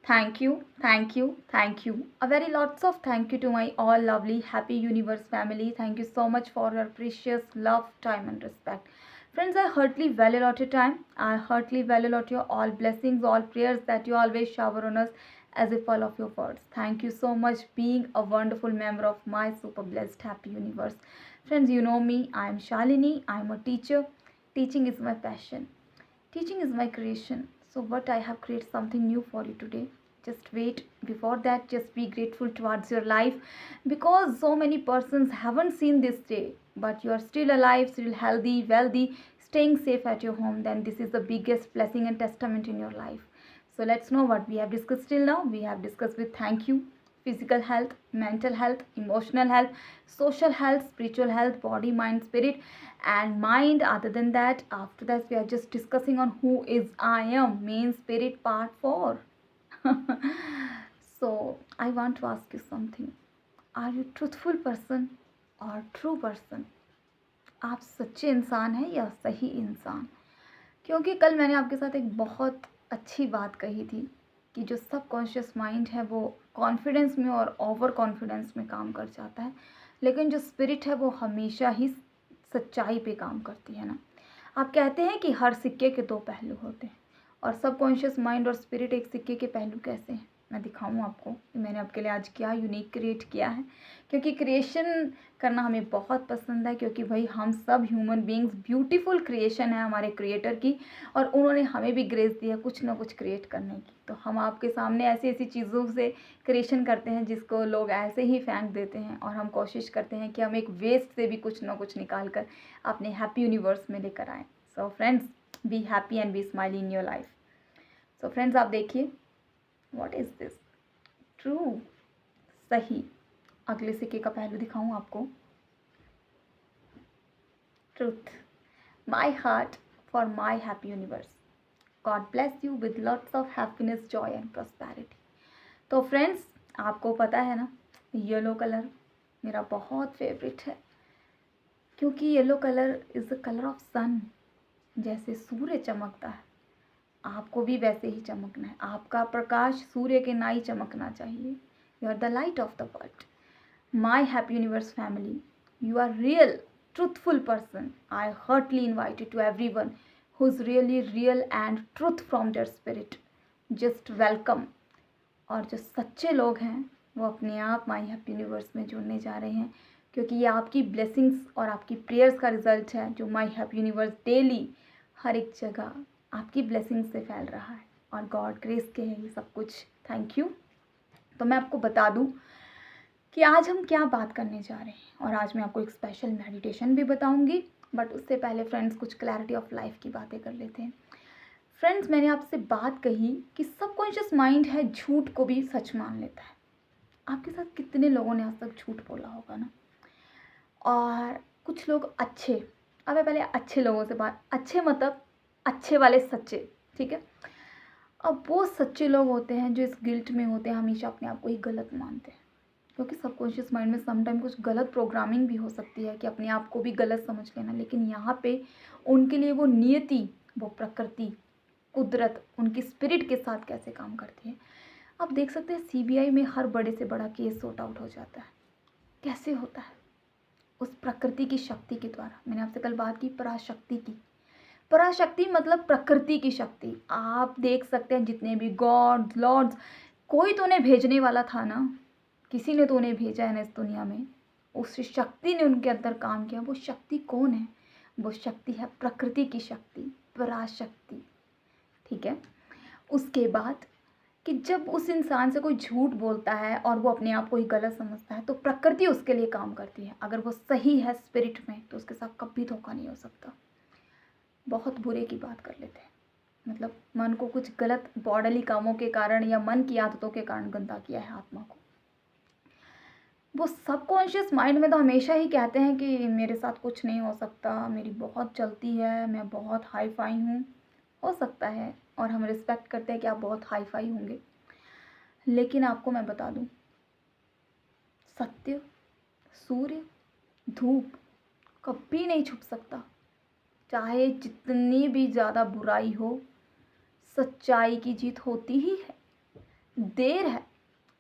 Thank you, thank you, thank you. A very lots of thank you to my all lovely happy universe family. Thank you so much for your precious love, time, and respect. Friends, I heartily value a lot your time. I heartily value a lot your all blessings, all prayers that you always shower on us as if all of your words. Thank you so much being a wonderful member of my super blessed happy universe. Friends, you know me. I am Shalini. I am a teacher. Teaching is my passion. Teaching is my creation. So, what I have created something new for you today. Just wait. Before that, just be grateful towards your life because so many persons haven't seen this day, but you are still alive, still healthy, wealthy, staying safe at your home. Then, this is the biggest blessing and testament in your life. So, let's know what we have discussed till now. We have discussed with thank you, physical health, mental health, emotional health, social health, spiritual health, body, mind, spirit, and mind. Other than that, after that, we are just discussing on who is I am, main spirit part 4. So, I want to ask you something. Are you truthful person or true person? आप सच्चे इंसान हैं या सही इंसान? क्योंकि कल मैंने आपके साथ एक बहुत अच्छी बात कही थी कि जो सबकॉन्शियस माइंड है वो कॉन्फिडेंस में और ओवर कॉन्फिडेंस में काम कर जाता है, लेकिन जो स्पिरिट है वो हमेशा ही सच्चाई पे काम करती है ना। आप कहते हैं कि हर सिक्के के दो पहलू होते हैं, और सबकॉन्शियस माइंड और स्पिरिट एक सिक्के के पहलू कैसे हैं मैं दिखाऊं आपको कि मैंने आपके लिए आज क्या यूनिक क्रिएट किया है। क्योंकि क्रिएशन करना हमें बहुत पसंद है, क्योंकि भाई हम सब ह्यूमन बीइंग्स ब्यूटीफुल क्रिएशन है हमारे क्रिएटर की, और उन्होंने हमें भी ग्रेस दिया कुछ ना कुछ क्रिएट करने की। तो हम आपके सामने ऐसी ऐसी चीज़ों से क्रिएशन करते हैं जिसको लोग ऐसे ही फेंक देते हैं, और हम कोशिश करते हैं कि हम एक वेस्ट से भी कुछ ना कुछ निकाल कर अपने हैप्पी यूनिवर्स में लेकर आएँ। So friends, be happy and be smile in your life. So friends, आप देखिए व्हाट इज़ दिस ट्रू, सही। अगले सिक्के का पहलू दिखाऊं आपको। Truth, my heart for my happy universe. God bless you with lots of happiness, Joy and prosperity. तो फ्रेंड्स, आपको पता है ना, येलो कलर मेरा बहुत फेवरेट है, क्योंकि yellow colour is the colour of sun. जैसे सूर्य चमकता है, आपको भी वैसे ही चमकना है। आपका प्रकाश सूर्य के ना ही चमकना चाहिए। You are the light of the world. My happy universe family, you are real truthful person. I heartily invite you to everyone who's really real and truth from their spirit. Just welcome. और जो सच्चे लोग हैं वो अपने आप माई happy universe में जुड़ने जा रहे हैं, क्योंकि ये आपकी ब्लेसिंग्स और आपकी प्रेयर्स का रिजल्ट है, जो माई हैप्पी यूनिवर्स डेली हर एक जगह आपकी ब्लेसिंग्स से फैल रहा है, और गॉड ग्रेस के है ये सब कुछ। Thank you. तो मैं आपको बता दूं कि आज हम क्या बात करने जा रहे हैं, और आज मैं आपको एक स्पेशल मेडिटेशन भी बताऊंगी। बट उससे पहले फ्रेंड्स, कुछ क्लैरिटी ऑफ लाइफ की बातें कर लेते हैं। फ्रेंड्स, मैंने आपसे बात कही कि सबकॉन्शियस माइंड है झूठ को भी सच मान लेता है। आपके साथ कितने लोगों ने आज तक झूठ बोला होगा ना। और कुछ लोग अच्छे, अब मैं पहले अच्छे लोगों से बात, अच्छे मतलब अच्छे वाले सच्चे, ठीक है। अब वो सच्चे लोग होते हैं जो इस गिल्ट में होते हैं, हमेशा अपने आप को ही गलत मानते हैं, क्योंकि सबकॉन्शियस माइंड में समटाइम कुछ गलत प्रोग्रामिंग भी हो सकती है कि अपने आप को भी गलत समझ लेना। लेकिन यहाँ पे उनके लिए वो नियति, वो प्रकृति, कुदरत उनकी स्पिरिट के साथ कैसे काम करती है। आप देख सकते हैं सीबीआई में हर बड़े से बड़ा केस सॉर्ट आउट हो जाता है। कैसे होता है? उस प्रकृति की शक्ति के द्वारा। मैंने आपसे कल बात की पराशक्ति की। पराशक्ति मतलब प्रकृति की शक्ति। आप देख सकते हैं जितने भी गॉड्स, लॉर्ड्स, कोई तो उन्हें भेजने वाला था ना, किसी ने तो उन्हें भेजा है ना इस दुनिया में। उस शक्ति ने उनके अंदर काम किया। वो शक्ति कौन है? वो शक्ति है प्रकृति की शक्ति, पराशक्ति, ठीक है। उसके बाद कि जब उस इंसान से कोई झूठ बोलता है और वो अपने आप को ही गलत समझता है, तो प्रकृति उसके लिए काम करती है। अगर वो सही है स्पिरिट में, तो उसके साथ कभी धोखा नहीं हो सकता। बहुत बुरे की बात कर लेते हैं, मतलब मन को कुछ गलत बॉडली कामों के कारण या मन की आदतों के कारण गंदा किया है आत्मा को। वो सबकॉन्शियस माइंड में तो हमेशा ही कहते हैं कि मेरे साथ कुछ नहीं हो सकता, मेरी बहुत चलती है, मैं बहुत हाई फाई हूँ। हो सकता है, और हम रिस्पेक्ट करते हैं कि आप बहुत हाई फाई होंगे। लेकिन आपको मैं बता दूँ, सत्य, सूर्य, धूप कभी नहीं छुप सकता। चाहे जितनी भी ज़्यादा बुराई हो, सच्चाई की जीत होती ही है। देर है,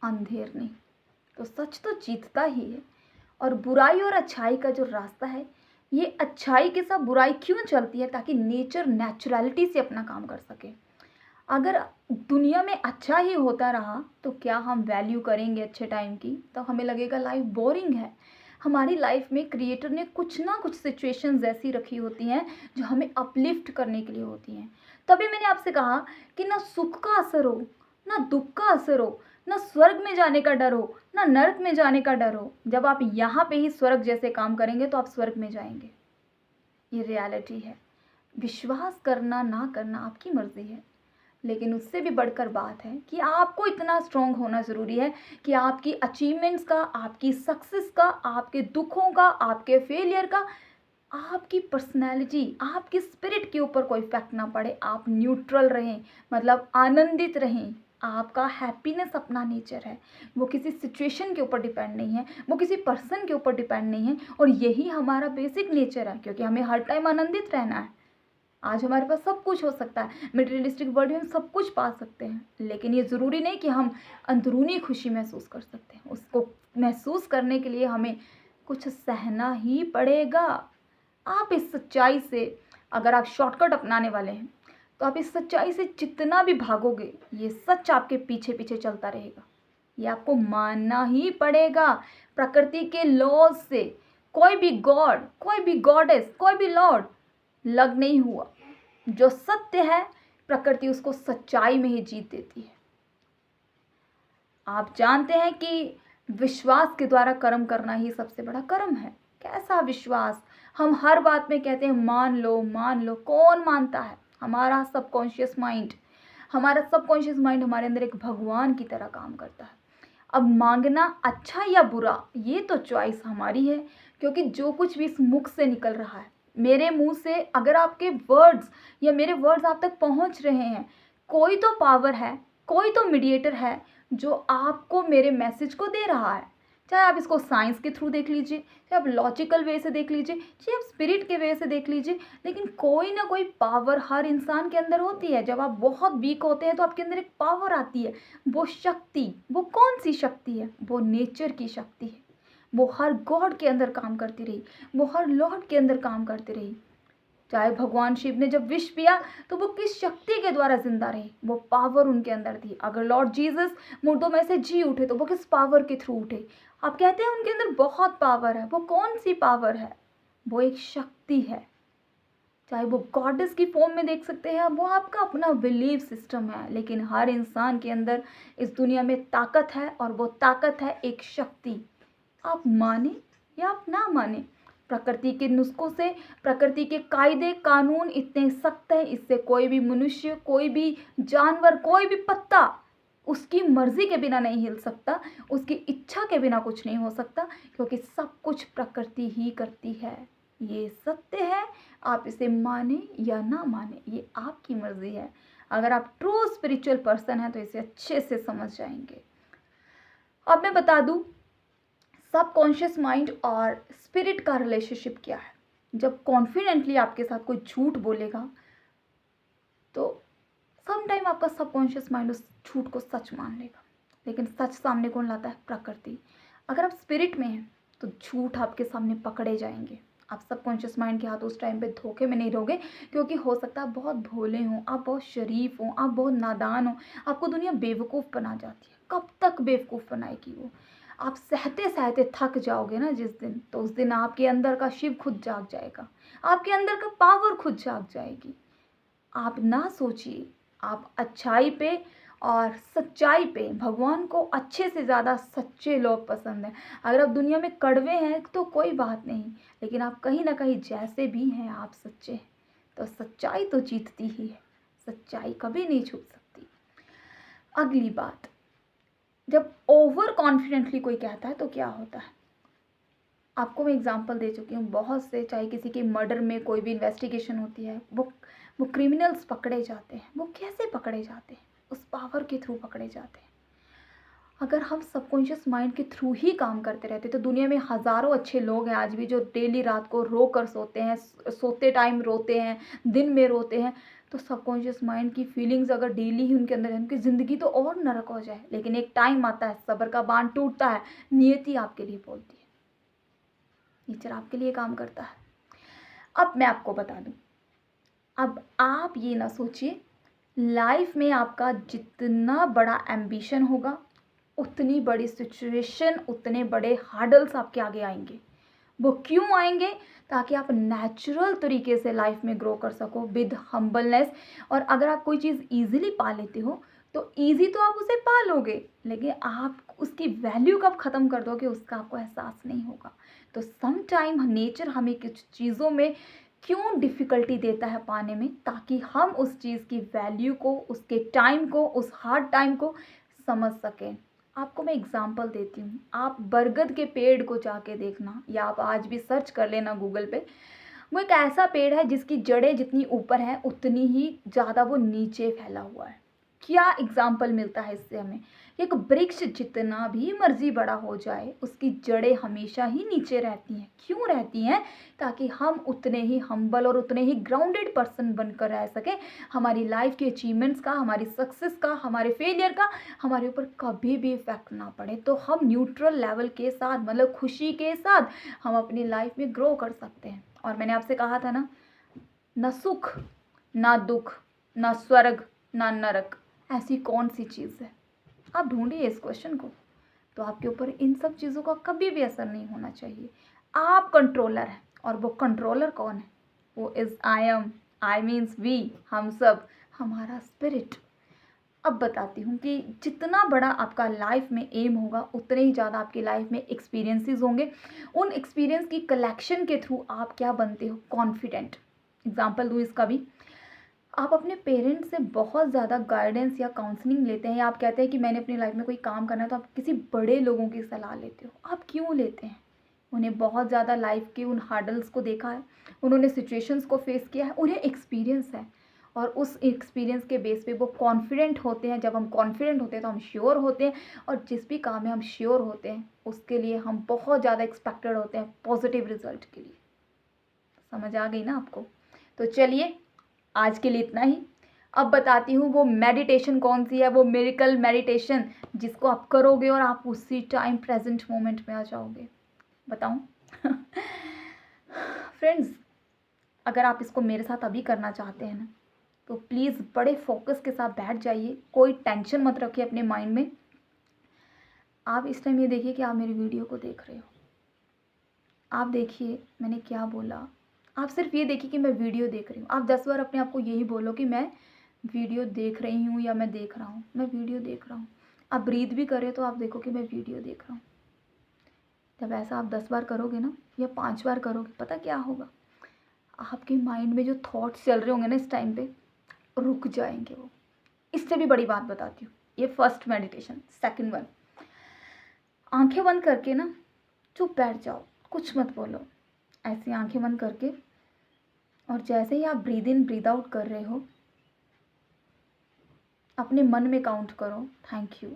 अंधेर नहीं। तो सच तो जीतता ही है। और बुराई और अच्छाई का जो रास्ता है, ये अच्छाई के साथ बुराई क्यों चलती है, ताकि नेचर नेचुरलिटी से अपना काम कर सके। अगर दुनिया में अच्छा ही होता रहा तो क्या हम वैल्यू करेंगे अच्छे टाइम की? तो हमें लगेगा लाइफ बोरिंग है। हमारी लाइफ में क्रिएटर ने कुछ ना कुछ सिचुएशंस ऐसी रखी होती हैं जो हमें अपलिफ्ट करने के लिए होती हैं। तभी मैंने आपसे कहा कि ना सुख का असर हो, ना दुख का असर हो, ना स्वर्ग में जाने का डर हो, ना नरक में जाने का डर हो। जब आप यहाँ पे ही स्वर्ग जैसे काम करेंगे तो आप स्वर्ग में जाएंगे। ये रियलिटी है। विश्वास करना ना करना आपकी मर्जी है, लेकिन उससे भी बढ़कर बात है कि आपको इतना स्ट्रांग होना ज़रूरी है कि आपकी अचीवमेंट्स का, आपकी सक्सेस का, आपके दुखों का, आपके फेलियर का, आपकी पर्सनैलिटी, आपकी स्पिरिट के ऊपर कोई इफेक्ट ना पड़े। आप न्यूट्रल रहें, मतलब आनंदित रहें। आपका हैप्पीनेस अपना नेचर है, वो किसी सिचुएशन के ऊपर डिपेंड नहीं है, वो किसी पर्सन के ऊपर डिपेंड नहीं है। और यही हमारा बेसिक नेचर है, क्योंकि हमें हर टाइम आनंदित रहना है। आज हमारे पास सब कुछ हो सकता है, मटेरियलिस्टिक वर्ल्ड में हम सब कुछ पा सकते हैं, लेकिन ये ज़रूरी नहीं कि हम अंदरूनी खुशी महसूस कर सकते हैं। उसको महसूस करने के लिए हमें कुछ सहना ही पड़ेगा। आप इस सच्चाई से, अगर आप शॉर्टकट अपनाने वाले हैं, तो आप इस सच्चाई से जितना भी भागोगे, ये सच आपके पीछे पीछे चलता रहेगा। ये आपको मानना ही पड़ेगा। प्रकृति के लॉज से कोई भी गॉड, कोई भी गॉडेस, कोई भी लॉर्ड लग नहीं हुआ। जो सत्य है, प्रकृति उसको सच्चाई में ही जीत देती है। आप जानते हैं कि विश्वास के द्वारा कर्म करना ही सबसे बड़ा कर्म है। कैसा विश्वास? हम हर बात में कहते हैं मान लो मान लो। कौन मानता है? हमारा सबकॉन्शियस माइंड। हमारा सबकॉन्शियस माइंड हमारे अंदर एक भगवान की तरह काम करता है। अब मांगना अच्छा या बुरा, ये तो चॉइस हमारी है, क्योंकि जो कुछ भी इस मुख से निकल रहा है, मेरे मुंह से, अगर आपके वर्ड्स या मेरे वर्ड्स आप तक पहुंच रहे हैं, कोई तो पावर है, कोई तो मीडिएटर है जो आपको मेरे मैसेज को दे रहा है। चाहे आप इसको साइंस के थ्रू देख लीजिए, चाहे आप लॉजिकल वे से देख लीजिए, चाहे आप स्पिरिट के वे से देख लीजिए, लेकिन कोई ना कोई पावर हर इंसान के अंदर होती है। जब आप बहुत वीक होते हैं तो आपके अंदर एक पावर आती है। वो शक्ति, वो कौन सी शक्ति है? वो नेचर की शक्ति है। वो हर गॉड के अंदर काम करती रही, वो हर लॉर्ड के अंदर काम करती रही। चाहे भगवान शिव ने जब विष पिया तो वो किस शक्ति के द्वारा जिंदा रहे? वो पावर उनके अंदर थी। अगर लॉर्ड जीसस मुर्दों में से जी उठे तो वो किस पावर के थ्रू उठे? आप कहते हैं उनके अंदर बहुत पावर है। वो कौन सी पावर है? वो एक शक्ति है। चाहे वो गॉडेस की फॉर्म में देख सकते हैं, वो आपका अपना बिलीव सिस्टम है, लेकिन हर इंसान के अंदर इस दुनिया में ताकत है, और वो ताकत है एक शक्ति। आप माने या आप ना माने, प्रकृति के नुस्खों से, प्रकृति के कायदे कानून इतने सख्त हैं, इससे कोई भी मनुष्य, कोई भी जानवर, कोई भी पत्ता उसकी मर्जी के बिना नहीं हिल सकता, उसकी इच्छा के बिना कुछ नहीं हो सकता, क्योंकि सब कुछ प्रकृति ही करती है। ये सत्य है। आप इसे माने या ना माने, ये आपकी मर्जी है। अगर आप ट्रू स्पिरिचुअल पर्सन हैं तो इसे अच्छे से समझ जाएंगे। अब मैं बता दूं, सबकॉन्शियस माइंड और स्पिरिट का रिलेशनशिप क्या है। जब कॉन्फिडेंटली आपके साथ कोई झूठ बोलेगा तो सम टाइम आपका सबकॉन्शियस माइंड उस झूठ को सच मान लेगा, लेकिन सच सामने कौन लाता है? प्रकृति। अगर आप स्पिरिट में हैं तो झूठ आपके सामने पकड़े जाएंगे। आप सबकॉन्शियस माइंड के हाथ उस टाइम पे धोखे में नहीं रहोगे, क्योंकि हो सकता है आप बहुत भोले हों, आप बहुत शरीफ हों, आप बहुत नादान हों, आपको दुनिया बेवकूफ़ बना जाती है। कब तक बेवकूफ़ बनाएगी वो? आप सहते सहते थक जाओगे ना जिस दिन, तो उस दिन आपके अंदर का शिव खुद जाग जाएगा, आपके अंदर का पावर खुद जाग जाएगी। आप ना सोचिए। आप अच्छाई पे और सच्चाई पे, भगवान को अच्छे से ज़्यादा सच्चे लोग पसंद हैं। अगर आप दुनिया में कड़वे हैं तो कोई बात नहीं, लेकिन आप कहीं ना कहीं जैसे भी हैं आप सच्चे हैं, तो सच्चाई तो जीतती ही है। सच्चाई कभी नहीं छूट सकती। अगली बात, जब ओवर कॉन्फिडेंटली कोई कहता है तो क्या होता है? आपको मैं एग्जांपल दे चुकी हूँ बहुत से। चाहे किसी के मर्डर में कोई भी इन्वेस्टिगेशन होती है, वो क्रिमिनल्स पकड़े जाते हैं। वो कैसे पकड़े जाते हैं? उस पावर के थ्रू पकड़े जाते हैं। अगर हम सबकॉन्शियस माइंड के थ्रू ही काम करते रहते तो दुनिया में हज़ारों अच्छे लोग हैं आज भी जो डेली रात को रो कर सोते हैं, सोते टाइम रोते हैं, दिन में रोते हैं। तो सबकॉन्शियस माइंड की फीलिंग्स अगर डेली ही उनके अंदर है, उनकी ज़िंदगी तो और नरक हो जाए। लेकिन एक टाइम आता है, सब्र का बांध टूटता है, नियति आपके लिए बोलती है, नेचर आपके लिए काम करता है। अब मैं आपको बता दूं, अब आप ये ना सोचिए, लाइफ में आपका जितना बड़ा एम्बिशन होगा उतनी बड़ी सिचुएशन, उतने बड़े हार्डल्स आपके आगे आएंगे। वो क्यों आएंगे? ताकि आप नेचुरल तरीके से लाइफ में ग्रो कर सको विद हम्बलनेस। और अगर आप कोई चीज़ ईजिली पा लेते हो तो ईजी तो आप उसे पा लोगे, लेकिन आप उसकी वैल्यू कब ख़त्म कर दोगे उसका आपको एहसास नहीं होगा। तो सम टाइम नेचर हमें कुछ चीज़ों में क्यों डिफ़िकल्टी देता है पाने में, ताकि हम उस चीज़ की वैल्यू को, उसके टाइम को, उस हार्ड टाइम को समझ सकें। आपको मैं एग्जांपल देती हूँ। आप बरगद के पेड़ को जाके देखना, या आप आज भी सर्च कर लेना गूगल पे। वो एक ऐसा पेड़ है जिसकी जड़ें जितनी ऊपर हैं उतनी ही ज़्यादा वो नीचे फैला हुआ है। क्या एग्जाम्पल मिलता है इससे हमें? एक वृक्ष जितना भी मर्जी बड़ा हो जाए उसकी जड़ें हमेशा ही नीचे रहती हैं। क्यों रहती हैं? ताकि हम उतने ही हम्बल और उतने ही ग्राउंडेड पर्सन बनकर रह सकें। हमारी लाइफ के अचीवमेंट्स का, हमारी सक्सेस का, हमारे फेलियर का हमारे ऊपर कभी भी इफेक्ट ना पड़े। तो हम न्यूट्रल लेवल के साथ, मतलब खुशी के साथ हम अपनी लाइफ में ग्रो कर सकते हैं। और मैंने आपसे कहा था ना सुख ना दुख, ना स्वर्ग ना नरक, ऐसी कौन सी चीज़ है? आप ढूंढिए इस क्वेश्चन को, तो आपके ऊपर इन सब चीज़ों का कभी भी असर नहीं होना चाहिए। आप कंट्रोलर हैं, और वो कंट्रोलर कौन है? वो is I am, I means we, हम सब, हमारा स्पिरिट। अब बताती हूँ कि जितना बड़ा आपका लाइफ में एम होगा उतने ही ज़्यादा आपकी लाइफ में एक्सपीरियंसेस होंगे। उन एक्सपीरियंस की कलेक्शन के थ्रू आप क्या बनते हो? कॉन्फिडेंट। एग्जाम्पल दूँ इसका भी, आप अपने पेरेंट्स से बहुत ज़्यादा गाइडेंस या काउंसलिंग लेते हैं, या आप कहते हैं कि मैंने अपनी लाइफ में कोई काम करना है, तो आप किसी बड़े लोगों की सलाह लेते हो। आप क्यों लेते हैं? उन्हें बहुत ज़्यादा लाइफ के उन हार्डल्स को देखा है, उन्होंने सिचुएशंस को फेस किया है, उन्हें एक्सपीरियंस है, और उस एक्सपीरियंस के बेस पे वो कॉन्फिडेंट होते हैं। जब हम कॉन्फिडेंट होते हैं तो हम श्योर होते हैं, और जिस भी काम में हम श्योर होते हैं उसके लिए हम बहुत ज़्यादा एक्सपेक्टेड होते हैं पॉजिटिव रिजल्ट के लिए। समझ आ गई ना आपको? तो चलिए, आज के लिए इतना ही। अब बताती हूँ वो मेडिटेशन कौन सी है, वो मिरेकल मेडिटेशन जिसको आप करोगे और आप उसी टाइम प्रेजेंट मोमेंट में आ जाओगे। बताऊँ? फ्रेंड्स, अगर आप इसको मेरे साथ अभी करना चाहते हैं ना, तो प्लीज़ बड़े फोकस के साथ बैठ जाइए, कोई टेंशन मत रखिए अपने माइंड में। आप इस टाइम ये देखिए कि आप मेरी वीडियो को देख रहे हो। आप देखिए मैंने क्या बोला, आप सिर्फ ये देखिए कि मैं वीडियो देख रही हूँ। आप 10 बार अपने आप को यही बोलो कि मैं वीडियो देख रही हूँ, या मैं देख रहा हूँ, मैं वीडियो देख रहा हूँ। आप ब्रीथ भी करें तो आप देखो कि मैं वीडियो देख रहा हूँ। जब ऐसा आप 10 बार करोगे ना, या 5 बार करोगे, पता क्या होगा? आपके माइंड में जो थॉट्स चल रहे होंगे ना इस टाइम पे, रुक जाएंगे वो। इससे भी बड़ी बात बताती हूँ, ये फर्स्ट मेडिटेशन। सेकंड वन, आंखें बंद करके ना चुप बैठ जाओ, कुछ मत बोलो, ऐसी आंखें बंद करके। और जैसे ही आप ब्रीद इन ब्रीद आउट कर रहे हो, अपने मन में काउंट करो थैंक यू,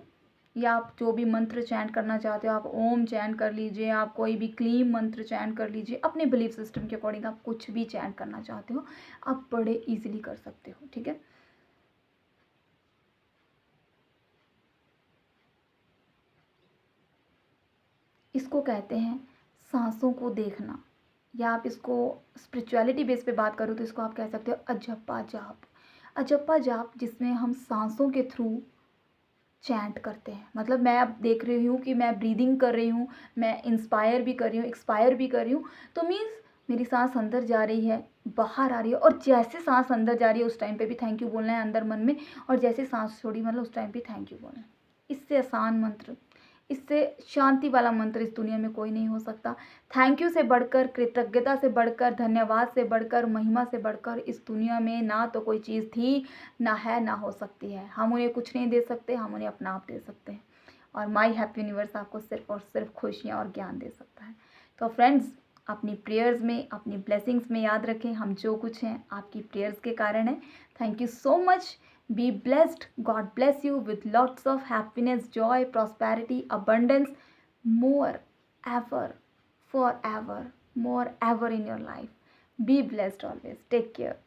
या आप जो भी मंत्र चैंट करना चाहते हो, आप ओम चैंट कर लीजिए, आप कोई भी क्लीम मंत्र चैंट कर लीजिए, अपने बिलीफ सिस्टम के अकॉर्डिंग आप कुछ भी चैंट करना चाहते हो, आप बड़े इजीली कर सकते हो। ठीक है? इसको कहते हैं सांसों को देखना, या आप इसको स्पिरिचुअलिटी बेस पे बात करो तो इसको आप कह सकते हो अजप्पा जाप। अजप्पा जाप जिसमें हम सांसों के थ्रू चैंट करते हैं। मतलब मैं अब देख रही हूँ कि मैं ब्रीदिंग कर रही हूँ, मैं इंस्पायर भी कर रही हूँ, एक्सपायर भी कर रही हूँ, तो मीन्स मेरी सांस अंदर जा रही है, बाहर आ रही है, और जैसे सांस अंदर जा रही है उस टाइम पे भी थैंक यू बोलना है अंदर मन में, और जैसे सांस छोड़ी मतलब उस टाइम पे थैंक यू बोलना है। इससे आसान मंत्र, इससे शांति वाला मंत्र इस दुनिया में कोई नहीं हो सकता। थैंक यू से बढ़कर, कृतज्ञता से बढ़कर, धन्यवाद से बढ़कर, महिमा से बढ़कर इस दुनिया में ना तो कोई चीज़ थी, ना है, ना हो सकती है। हम उन्हें कुछ नहीं दे सकते, हम उन्हें अपना आप दे सकते हैं। और माई हैप्पी यूनिवर्स आपको सिर्फ और सिर्फ खुशियाँ और ज्ञान दे सकता है। तो फ्रेंड्स, अपनी प्रेयर्स में, अपनी ब्लेसिंग्स में याद रखें, हम जो कुछ हैं आपकी प्रेयर्स के कारण है। Thank you so much. Be blessed. God bless you with lots of happiness, joy, prosperity, abundance, more ever, forever, more ever in your life. Be blessed always. Take care.